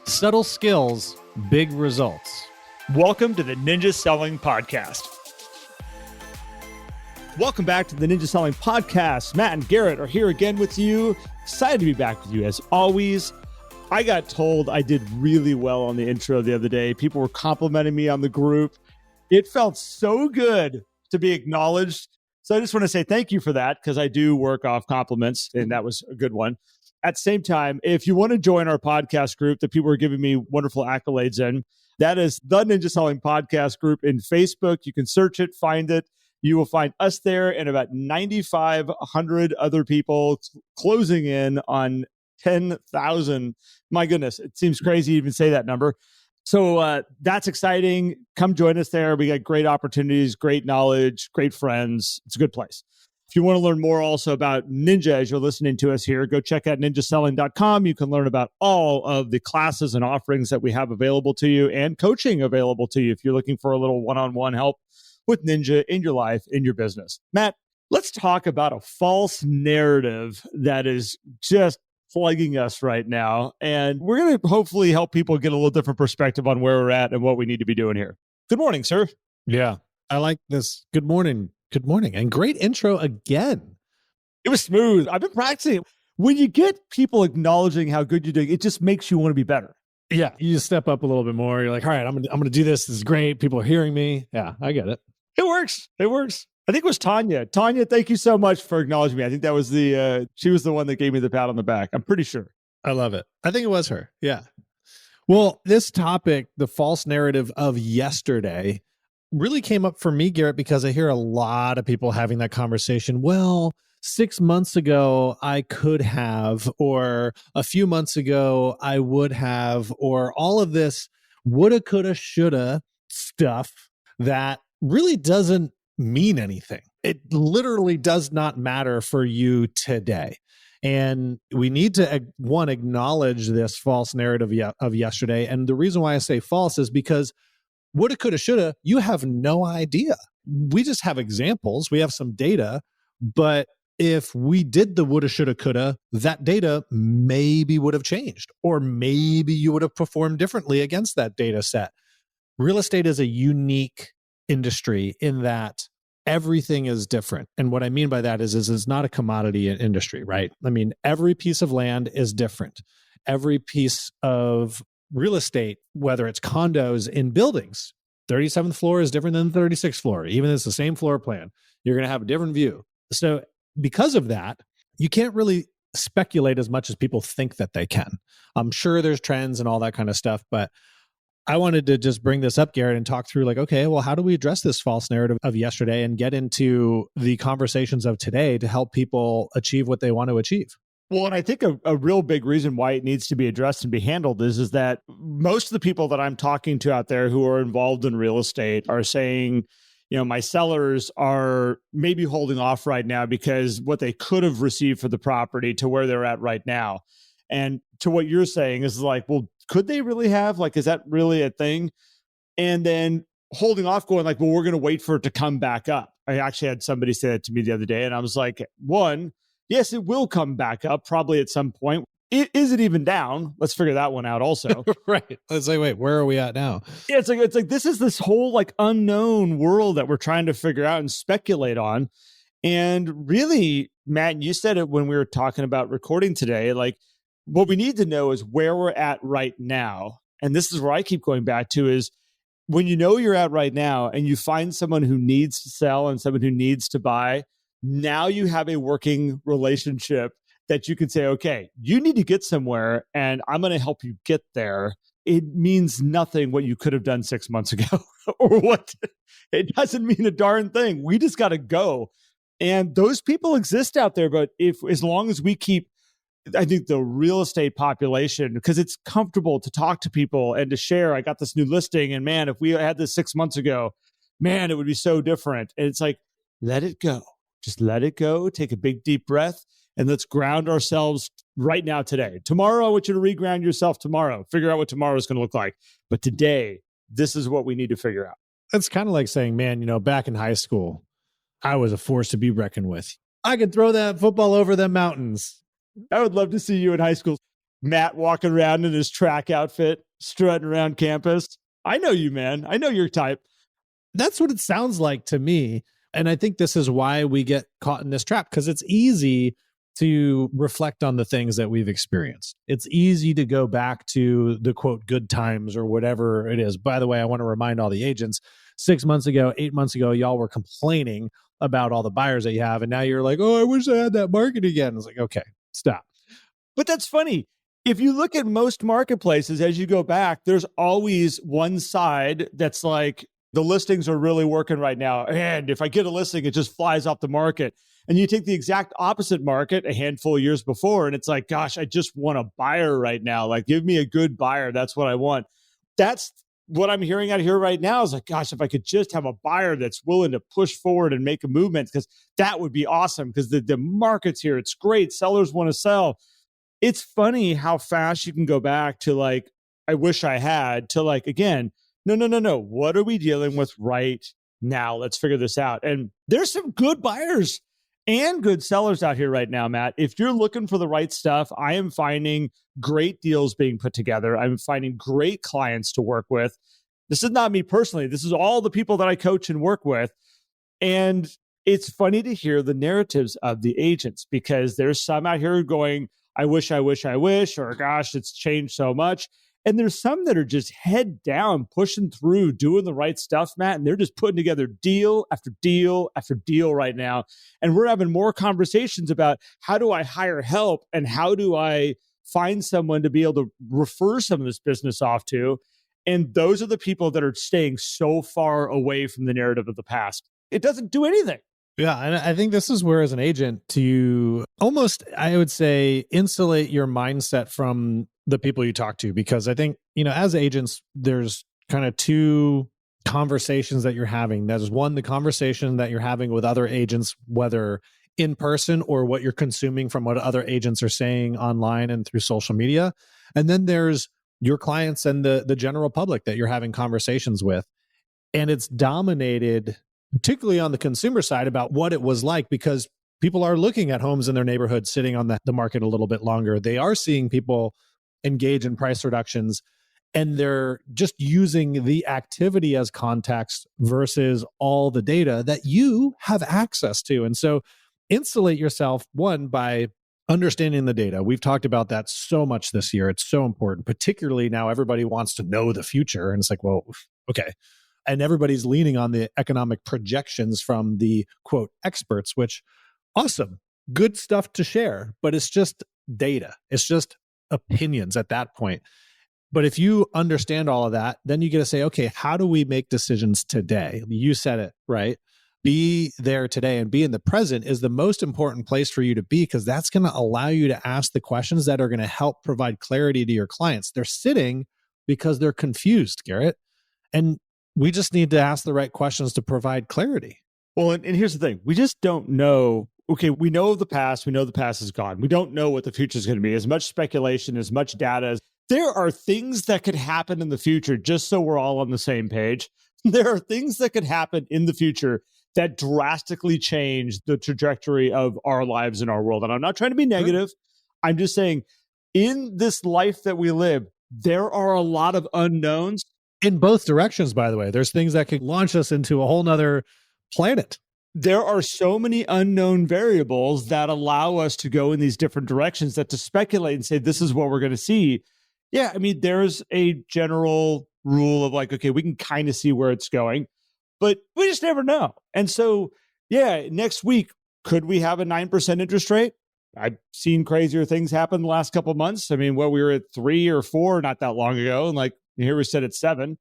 Subtle skills, big results. Welcome to the Ninja Selling Podcast. Welcome back to the Ninja Selling Podcast. Matt and Garrett are here again with you. Excited to be back with you as always. I got told I did really well on the intro the other day. People were complimenting me on the group. It felt so good to be acknowledged. So I just want to say thank you for that, because I do work off compliments, and that was a good one. At the same time, if you want to join our podcast group that people are giving me wonderful accolades in, that is the Ninja Selling Podcast group in Facebook. You can search it, find it. You will find us there and about 9,500 other people closing in on 10,000. My goodness, it seems crazy to even say that number. So that's exciting. Come join us there. We got great opportunities, great knowledge, great friends. It's a good place. If you want to learn more also about Ninja as you're listening to us here, go check out ninjaselling.com. You can learn about all of the classes and offerings that we have available to you and coaching available to you if you're looking for a little one-on-one help with Ninja in your life, in your business. Matt, let's talk about a false narrative that is just plaguing us right now. And we're going to hopefully help people get a little different perspective on where we're at and what we need to be doing here. Good morning, sir. Yeah, I like this. Good morning. Good morning. And great intro again. It was smooth. I've been practicing. When you get people acknowledging how good you're doing, it just makes you want to be better. Yeah, you just step up a little bit more. You're like, all right, I'm gonna do this. This is great. People are hearing me. Yeah, I get it. It works. It works. I think it was Tanya. Tanya, thank you so much for acknowledging me. I think that was she was the one that gave me the pat on the back. I'm pretty sure. I love it. I think it was her. Yeah. Well, this topic, the false narrative of yesterday, really came up for me, Garrett, because I hear a lot of people having that conversation. Well, 6 months ago, I could have, or a few months ago, I would have, or all of this woulda, coulda, shoulda stuff that really doesn't mean anything. It literally does not matter for you today. And we need to, one, acknowledge this false narrative of yesterday. And the reason why I say false is because woulda, coulda, shoulda, you have no idea. We just have examples. We have some data. But if we did the woulda, shoulda, coulda, that data maybe would have changed, or maybe you would have performed differently against that data set. Real estate is a unique industry in that everything is different. And what I mean by that is it's not a commodity industry, right? I mean, every piece of land is different. Every piece of real estate, whether it's condos in buildings, 37th floor is different than the 36th floor. Even if it's the same floor plan, you're going to have a different view. So because of that, you can't really speculate as much as people think that they can. I'm sure there's trends and all that kind of stuff, but I wanted to just bring this up, Garrett, and talk through like, okay, well, how do we address this false narrative of yesterday and get into the conversations of today to help people achieve what they want to achieve? Well, and I think a real big reason why it needs to be addressed and be handled is that most of the people that I'm talking to out there who are involved in real estate are saying, my sellers are maybe holding off right now because what they could have received for the property to where they're at right now. And to what you're saying is like, well, could they really have? Like, is that really a thing? And then holding off going like, well, we're going to wait for it to come back up. I actually had somebody say that to me the other day. And I was like, one, yes, it will come back up probably at some point. Is it even down? Let's figure that one out also. Right. Let's say, wait, where are we at now? Yeah, it's like this is this whole like unknown world that we're trying to figure out and speculate on. And really, Matt, you said it when we were talking about recording today, like what we need to know is where we're at right now. And this is where I keep going back to is when you know you're at right now and you find someone who needs to sell and someone who needs to buy, now you have a working relationship that you can say, okay, you need to get somewhere and I'm going to help you get there. It means nothing what you could have done 6 months ago or what. It doesn't mean a darn thing. We just got to go. And those people exist out there. But as long as we keep, I think the real estate population, because it's comfortable to talk to people and to share, I got this new listing and man, if we had this 6 months ago, man, it would be so different. And it's like, let it go. Just let it go. Take a big, deep breath and let's ground ourselves right now today. Tomorrow, I want you to reground yourself tomorrow. Figure out what tomorrow is going to look like. But today, this is what we need to figure out. It's kind of like saying, man, back in high school, I was a force to be reckoned with. I could throw that football over the mountains. I would love to see you in high school. Matt walking around in his track outfit, strutting around campus. I know you, man. I know your type. That's what it sounds like to me. And I think this is why we get caught in this trap, because it's easy to reflect on the things that we've experienced. It's easy to go back to the quote good times or whatever it is. By the way, I want to remind all the agents, 6 months ago, 8 months ago, y'all were complaining about all the buyers that you have. And now you're like, oh, I wish I had that market again. It's like, okay, stop. But that's funny. If you look at most marketplaces, as you go back, there's always one side that's like, the listings are really working right now. And if I get a listing, it just flies off the market. And you take the exact opposite market a handful of years before, and it's like, gosh, I just want a buyer right now. Like, give me a good buyer. That's what I want. That's what I'm hearing out here right now is like, gosh, if I could just have a buyer that's willing to push forward and make a movement, because that would be awesome, because the market's here. It's great. Sellers want to sell. It's funny how fast you can go back to like, I wish I had, to like, again, no. What are we dealing with right now? Let's figure this out. And there's some good buyers and good sellers out here right now, Matt. If you're looking for the right stuff, I am finding great deals being put together. I'm finding great clients to work with. This is not me personally. This is all the people that I coach and work with. And it's funny to hear the narratives of the agents, because there's some out here going, I wish, or gosh, it's changed so much. And there's some that are just head down, pushing through, doing the right stuff, Matt. And they're just putting together deal after deal after deal right now. And we're having more conversations about how do I hire help and how do I find someone to be able to refer some of this business off to. And those are the people that are staying so far away from the narrative of the past. It doesn't do anything. Yeah. And I think this is where, as an agent, to almost, I would say, insulate your mindset from the people you talk to. Because I think, as agents, there's kind of two conversations that you're having. There's one, the conversation that you're having with other agents, whether in person or what you're consuming from what other agents are saying online and through social media. And then there's your clients and the general public that you're having conversations with. And it's dominated, particularly on the consumer side, about what it was like, because people are looking at homes in their neighborhood sitting on the market a little bit longer. They are seeing people engage in price reductions, and they're just using the activity as context versus all the data that you have access to. And so insulate yourself, one, by understanding the data. We've talked about that so much this year. It's so important, particularly now everybody wants to know the future. And it's like, well, okay. And everybody's leaning on the economic projections from the quote experts, which awesome, good stuff to share, but it's just data. It's just opinions at that point. But if you understand all of that, then you get to say, okay, how do we make decisions today? You said it, right? Be there today, and be in the present is the most important place for you to be, because that's going to allow you to ask the questions that are going to help provide clarity to your clients. They're sitting because they're confused, Garrett. And we just need to ask the right questions to provide clarity. Well, and here's the thing. We just don't know. Okay, we know the past. We know the past is gone. We don't know what the future is going to be. As much speculation, as much data as there are things that could happen in the future, just so we're all on the same page. There are things that could happen in the future that drastically change the trajectory of our lives and our world. And I'm not trying to be negative. I'm just saying, in this life that we live, there are a lot of unknowns. In both directions, by the way. There's things that could launch us into a whole nother planet. There are so many unknown variables that allow us to go in these different directions, that to speculate and say, this is what we're going to see. Yeah, I mean, there's a general rule of like, okay, we can kind of see where it's going, but we just never know. And so, yeah, next week, could we have a 9% interest rate? I've seen crazier things happen the last couple of months. I mean, we were at 3 or 4 not that long ago, and like here we sit at 7.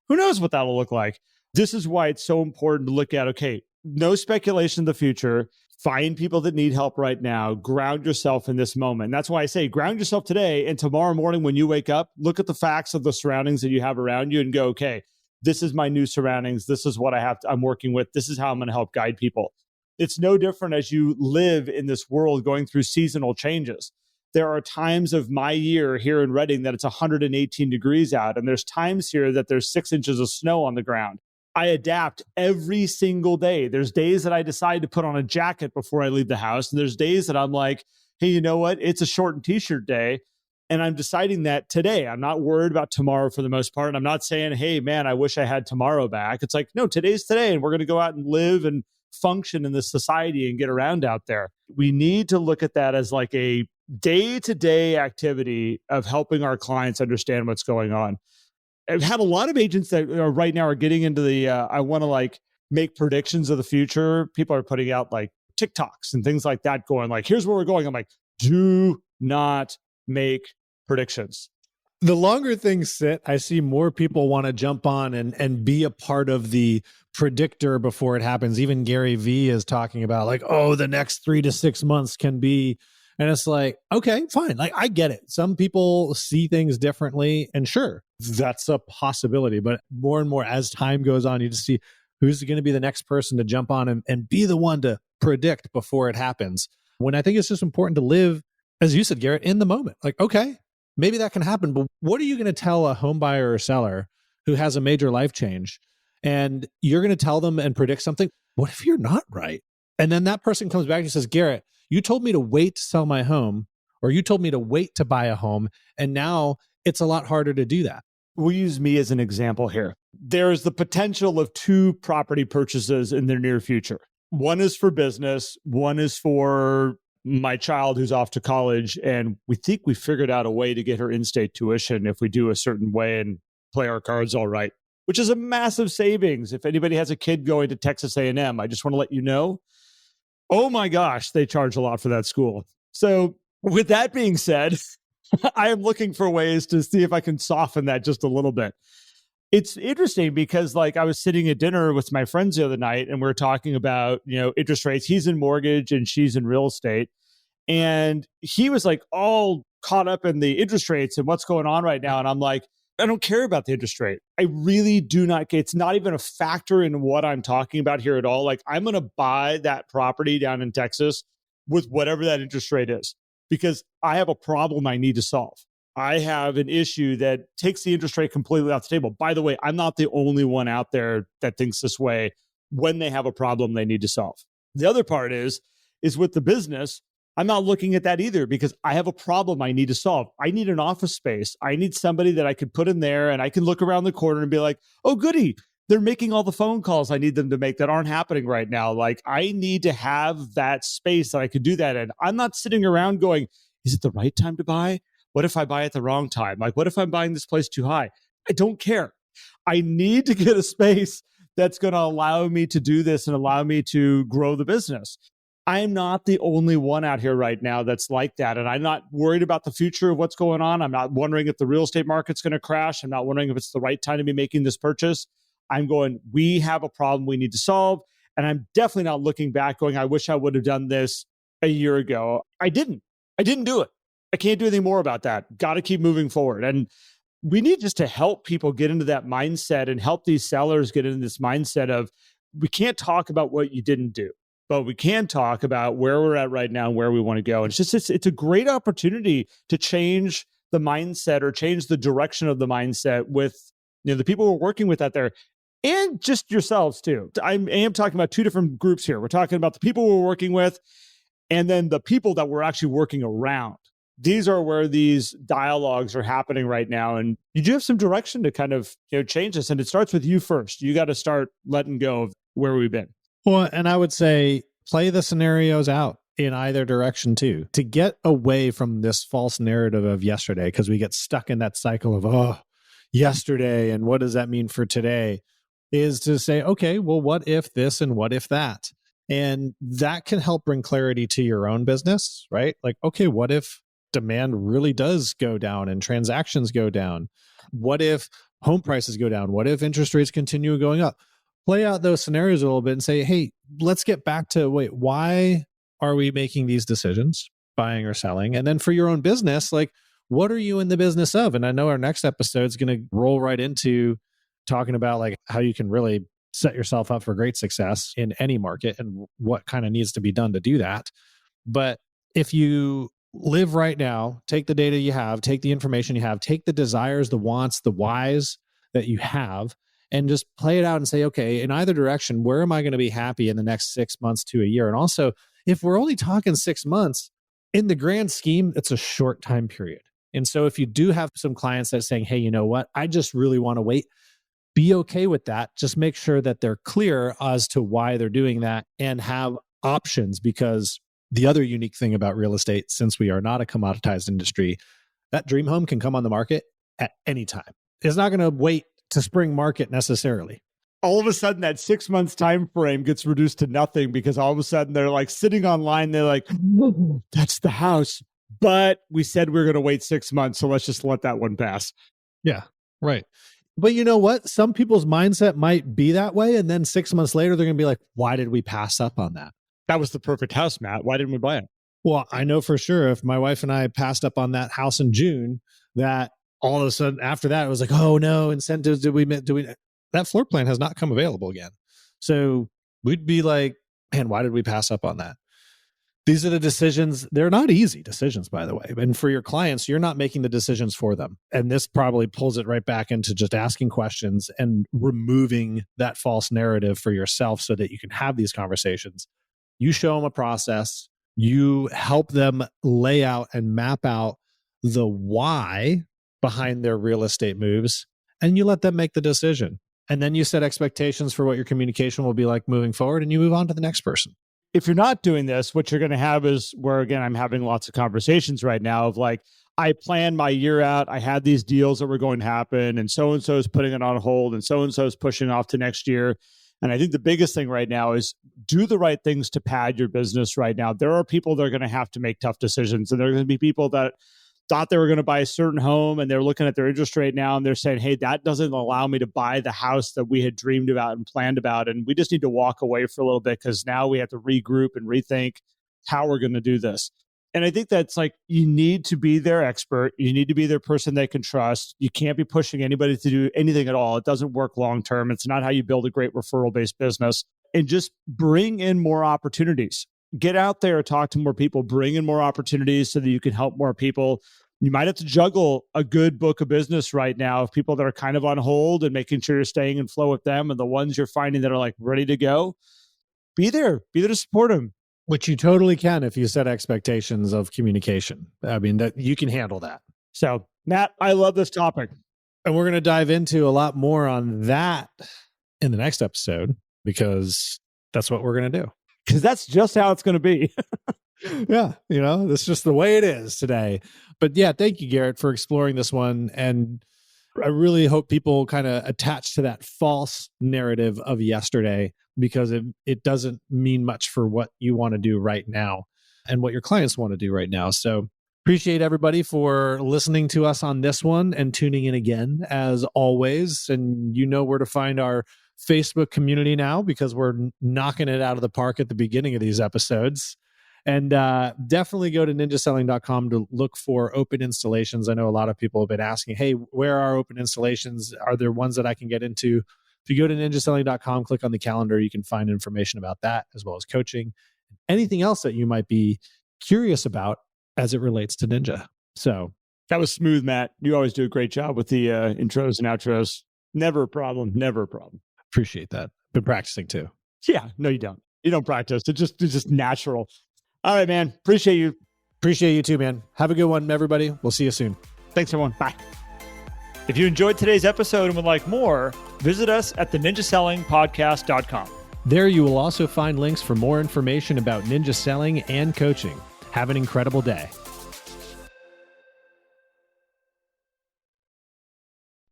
Who knows what that'll look like? This is why it's so important to look at, okay, no speculation in the future. Find people that need help right now. Ground yourself in this moment. And that's why I say ground yourself today, and tomorrow morning when you wake up, look at the facts of the surroundings that you have around you and go, okay, this is my new surroundings. This is what I'm working with. This is how I'm going to help guide people. It's no different as you live in this world going through seasonal changes. There are times of my year here in Reading that it's 118 degrees out, and there's times here that there's 6 inches of snow on the ground. I adapt every single day. There's days that I decide to put on a jacket before I leave the house, and there's days that I'm like, hey, you know what? It's a short and t-shirt day. And I'm deciding that today. I'm not worried about tomorrow for the most part. And I'm not saying, hey, man, I wish I had tomorrow back. It's like, no, today's today. And we're going to go out and live and function in this society and get around out there. We need to look at that as like a day-to-day activity of helping our clients understand what's going on. I've had a lot of agents that are right now are getting into the, I want to like make predictions of the future. People are putting out like TikToks and things like that going like, here's where we're going. I'm like, do not make predictions. The longer things sit, I see more people want to jump on and be a part of the predictor before it happens. Even Gary Vee is talking about like, oh, the next 3 to 6 months can be, and it's like, okay, fine. Like I get it. Some people see things differently, and sure, that's a possibility. But more and more as time goes on, you just see who's going to be the next person to jump on and be the one to predict before it happens. When I think it's just important to live, as you said, Garrett, in the moment. Like, okay, maybe that can happen, but what are you going to tell a home buyer or seller who has a major life change and you're going to tell them and predict something? What if you're not right? And then that person comes back and says, Garrett, you told me to wait to sell my home, or you told me to wait to buy a home. And now it's a lot harder to do that. We'll use me as an example here. There's the potential of 2 property purchases in the near future. One is for business. One is for my child who's off to college. And we think we figured out a way to get her in-state tuition if we do a certain way and play our cards all right, which is a massive savings. If anybody has a kid going to Texas A&M, I just want to let you know, oh my gosh, they charge a lot for that school. So with that being said, I am looking for ways to see if I can soften that just a little bit. It's interesting because like I was sitting at dinner with my friends the other night and we are talking about, interest rates. He's in mortgage and she's in real estate. And he was like all caught up in the interest rates and what's going on right now. And I'm like, I don't care about the interest rate. I really do not. It's not even a factor in what I'm talking about here at all. Like I'm going to buy that property down in Texas with whatever that interest rate is, because I have a problem I need to solve. I have an issue that takes the interest rate completely off the table. By the way, I'm not the only one out there that thinks this way when they have a problem they need to solve. The other part is with the business, I'm not looking at that either because I have a problem I need to solve. I need an office space. I need somebody that I could put in there and I can look around the corner and be like, oh, goody, they're making all the phone calls I need them to make that aren't happening right now. Like I need to have that space that I could do that in. I'm not sitting around going, is it the right time to buy? What if I buy at the wrong time? Like, what if I'm buying this place too high? I don't care. I need to get a space that's going to allow me to do this and allow me to grow the business. I'm not the only one out here right now that's like that. And I'm not worried about the future of what's going on. I'm not wondering if the real estate market's going to crash. I'm not wondering if it's the right time to be making this purchase. I'm going, we have a problem we need to solve. And I'm definitely not looking back going, I wish I would have done this a year ago. I didn't do it. I can't do anything more about that. Got to keep moving forward. And we need just to help people get into that mindset and help these sellers get into this mindset of, we can't talk about what you didn't do, but we can talk about where we're at right now and where we want to go. And it's a great opportunity to change the mindset or change the direction of the mindset with the people we're working with out there and just yourselves too. I am talking about 2 different groups here. We're talking about the people we're working with and then the people that we're actually working around. These are where these dialogues are happening right now. And you do have some direction to kind of change this. And it starts with you first. You got to start letting go of where we've been. Well, and I would say play the scenarios out in either direction too, to get away from this false narrative of yesterday, because we get stuck in that cycle of, yesterday and what does that mean for today, is to say, okay, well, what if this and what if that? And that can help bring clarity to your own business, right? Like, okay, what if demand really does go down and transactions go down? What if home prices go down? What if interest rates continue going up? Play out those scenarios a little bit and say, hey, let's get back to, why are we making these decisions, buying or selling? And then for your own business, like, what are you in the business of? And I know our next episode is going to roll right into talking about like how you can really set yourself up for great success in any market and what kind of needs to be done to do that. But if you live right now, take the data you have, take the information you have, take the desires, the wants, the whys that you have, and just play it out and say, okay, in either direction, where am I going to be happy in the next 6 months to a year? And also, if we're only talking 6 months, in the grand scheme, it's a short time period. And so if you do have some clients that are saying, hey, you know what, I just really want to wait, be okay with that. Just make sure that they're clear as to why they're doing that and have options, because the other unique thing about real estate, since we are not a commoditized industry, that dream home can come on the market at any time. It's not going to wait to spring market necessarily. All of a sudden that 6 months time frame gets reduced to nothing, because all of a sudden they're like sitting online. They're like, that's the house, but we said we were going to wait 6 months. So let's just let that one pass. Yeah, right. But you know what? Some people's mindset might be that way. And then 6 months later, they're going to be like, why did we pass up on that? That was the perfect house, Matt. Why didn't we buy it? Well, I know for sure if my wife and I passed up on that house in June, that all of a sudden after that, it was like, oh no, incentives, that floor plan has not come available again. So we'd be like, man, why did we pass up on that? These are the decisions. They're not easy decisions, by the way. And for your clients, you're not making the decisions for them. And this probably pulls it right back into just asking questions and removing that false narrative for yourself so that you can have these conversations. You show them a process, you help them lay out and map out the why behind their real estate moves, and you let them make the decision. And then you set expectations for what your communication will be like moving forward, and you move on to the next person. If you're not doing this, what you're going to have is where, again, I'm having lots of conversations right now of like, I planned my year out. I had these deals that were going to happen, and so is putting it on hold, and so is pushing off to next year. And I think the biggest thing right now is do the right things to pad your business right now. There are people that are going to have to make tough decisions, and there are going to be people that thought they were going to buy a certain home, and they're looking at their interest rate now and they're saying, hey, that doesn't allow me to buy the house that we had dreamed about and planned about. And we just need to walk away for a little bit, because now we have to regroup and rethink how we're going to do this. And I think that's like, you need to be their expert. You need to be their person they can trust. You can't be pushing anybody to do anything at all. It doesn't work long-term. It's not how you build a great referral-based business. And just bring in more opportunities. Get out there, talk to more people, bring in more opportunities so that you can help more people. You might have to juggle a good book of business right now of people that are kind of on hold, and making sure you're staying in flow with them, and the ones you're finding that are like ready to go. Be there to support them. Which you totally can if you set expectations of communication. I mean, that you can handle that. So, Matt, I love this topic. And we're going to dive into a lot more on that in the next episode, because that's what we're going to do. Because that's just how it's going to be. Yeah, that's just the way it is today. But yeah, thank you, Garrett, for exploring this one. And I really hope people kind of attach to that false narrative of yesterday, because it doesn't mean much for what you want to do right now and what your clients want to do right now. So appreciate everybody for listening to us on this one and tuning in again, as always. And you know where to find our Facebook community now, because we're knocking it out of the park at the beginning of these episodes. And definitely go to ninjaselling.com to look for open installations. I know a lot of people have been asking, hey, where are open installations? Are there ones that I can get into? If you go to ninjaselling.com, click on the calendar, you can find information about that, as well as coaching, anything else that you might be curious about as it relates to Ninja. So that was smooth, Matt. You always do a great job with the intros and outros. Never a problem. Never a problem. Appreciate that. Been practicing too. Yeah, no, you don't. You don't practice. It's just natural. All right, man. Appreciate you. Appreciate you too, man. Have a good one, everybody. We'll see you soon. Thanks, everyone. Bye. If you enjoyed today's episode and would like more, visit us at theninjasellingpodcast.com. There you will also find links for more information about ninja selling and coaching. Have an incredible day.